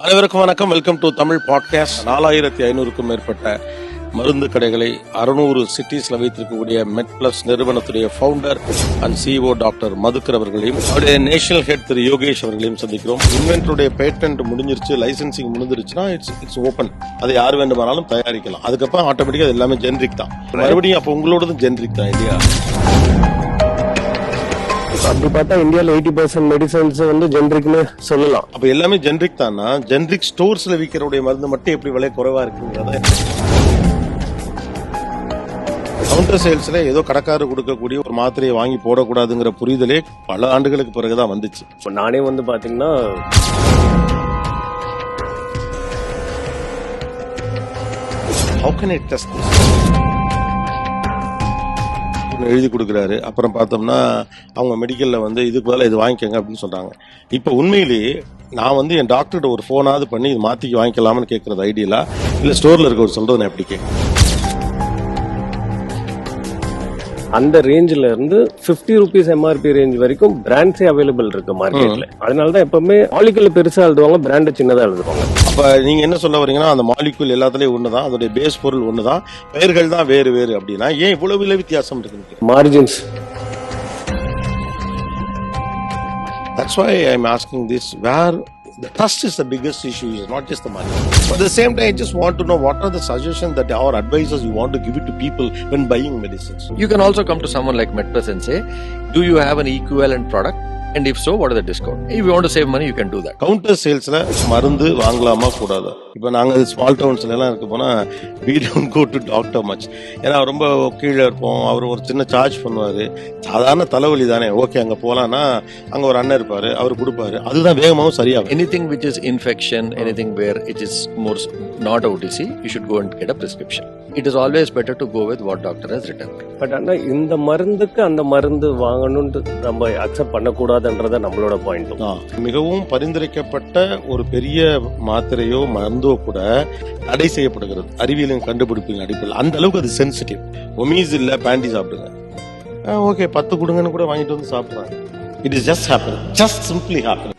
அனைவருக்கும் வணக்கம். Welcome to Tamil podcast. 4500க்கும் மேற்பட்ட மருந்து கடைகளை 600 சிட்டிஸ்ல வைத்திருக்கக்கூடிய மெட்பிளஸ் நிறுவனத்துடைய founder and CEO doctor Madhukar அவர்களையும் அவருடைய நேஷனல் ஹெட் திரு யோகேஷ் அவர்களையும் சந்திக்கிறோம். இன்வென்டருடைய பேட்டன்ட் முடிஞ்சிருச்சு, லைசன்சிங் முடிஞ்சிருச்சுன்னா இட்ஸ் ஓப்பன். அதை யார் வேண்டுமானாலும் தயாரிக்கலாம். அதுக்கப்புறம் ஆட்டோமேட்டிக்கா அது எல்லாமே ஜெனரிக் தான். மறுபடியும் அப்போ உங்களோடதும் ஜெனரிக் தான் இல்லையா? அப்படி பார்த்தா இந்தியாவில் 80% மெடிசன்ஸ் வந்து ஜெனரிக்னு சொல்லலாம். அப்ப எல்லாமே ஜெனரிக் தானா? ஜெனரிக் ஸ்டோர்ஸ்ல விற்கிறவுடைய மருந்து மட்டும் எப்படி விலை குறைவா இருக்குங்கிறத கவுண்டர் சேல்ஸ்ல ஏதோ கடைக்காரர் கொடுக்கக்கூடிய ஒரு மாத்திரையை வாங்கி போடக்கூடாதுங்கிற புரிதலே பல ஆண்டுகளுக்கு பிறகுதான் வந்துச்சு. இப்போ நானே வந்து பாத்தீங்கன்னா how can I test this? எழுதி கொடுக்குறாரு. அப்புறம் பார்த்தோம்னா அவங்க மெடிக்கல்ல வந்து இதுக்கு பதிலாக இது வாங்கிக்கோங்க அப்படின்னு சொல்றாங்க. இப்போ உண்மையிலேயே நான் வந்து என் டாக்டர்கிட்ட ஒரு ஃபோனாவது பண்ணி இது மாத்திக்கு வாங்கிக்கலாம்னு கேட்கறது ஐடியலா இல்ல ஸ்டோர்ல இருக்க ஒரு சொல்றது நான் எப்படி கேட்க? அந்த ரேஞ்சில இருந்து 50 rupees MRP ரேஞ்ச் வரைக்கும் பிராண்ட்ஸே அவைலபிள் இருக்கு மார்க்கெட்ல. அதனாலதான் எப்பவுமே மாலிகுல் பெருசா எழுதுவாங்க, பிராண்ட் சின்னதா எழுதுவாங்க. அப்ப நீங்க என்ன சொல்ல வரீங்கன்னா அந்த மாலிகுல் எல்லாத்துலயும் ஒண்ணுதான், அதோட பேஸ் பொருள் ஒண்ணுதான், பெயர்கள் தான் வேறு வேறு அப்படின்னா ஏன் இவ்வளவு விலை வித்தியாசம் இருக்கு? Margins. That's why I'm asking this, where the trust is the biggest issue, is not just the money. But at the same time, I just want to know what are the suggestions that our advisors you want to give it to people when buying medicines. You can also come to someone like MedPlus and say, do you have an equivalent product? And if so, what is the discount? If you want to save money, you can do that. Counter salesல மருந்து வாங்கலாமா கூடாதா? இப்போ நாங்க small டவுன்ஸ்ல எல்லாம் இருக்க போனா we don't go to doctor much. ஏன்னா ரொம்ப கீழே இருப்போம், அவர் ஒரு சின்ன சார்ஜ் பண்ணுவாரு. சாதாரண தலைவலி தானே, ஓகே அங்க போலான்னா அங்க ஒரு அண்ணன் இருப்பாரு, அவர் கொடுப்பாரு. அதுதான் வேகமாவும் சரியாகும். Anything which is infection, anything where it is more not OTC, you should go and get a prescription. It is always better to go with what doctor has written. But ஆனா இந்த மருந்துக்கு அந்த மருந்து வாங்கணும்னு நம்ம அக்செப்ட் பண்ணக்கூடாதுன்றத நம்மளோட point. மிகவும் பரிந்துரைக்கப்பட்ட ஒரு பெரிய மாத்திரையோ மருந்தோ கூட தடை செய்யப்படுகிறது அறிவியலின் கண்டுபிடிப்பின் அடிப்படையில். அந்த அளவுக்கு அது சென்சிட்டிவ். ஒமீஸ் இல்ல பேண்டி சாப்பிடுங்க, ஓகே 10 கொடுங்கன்னு கூட வாங்கிட்டு வந்து சாப்பிடுறாங்க. It is just happen, just simply happen.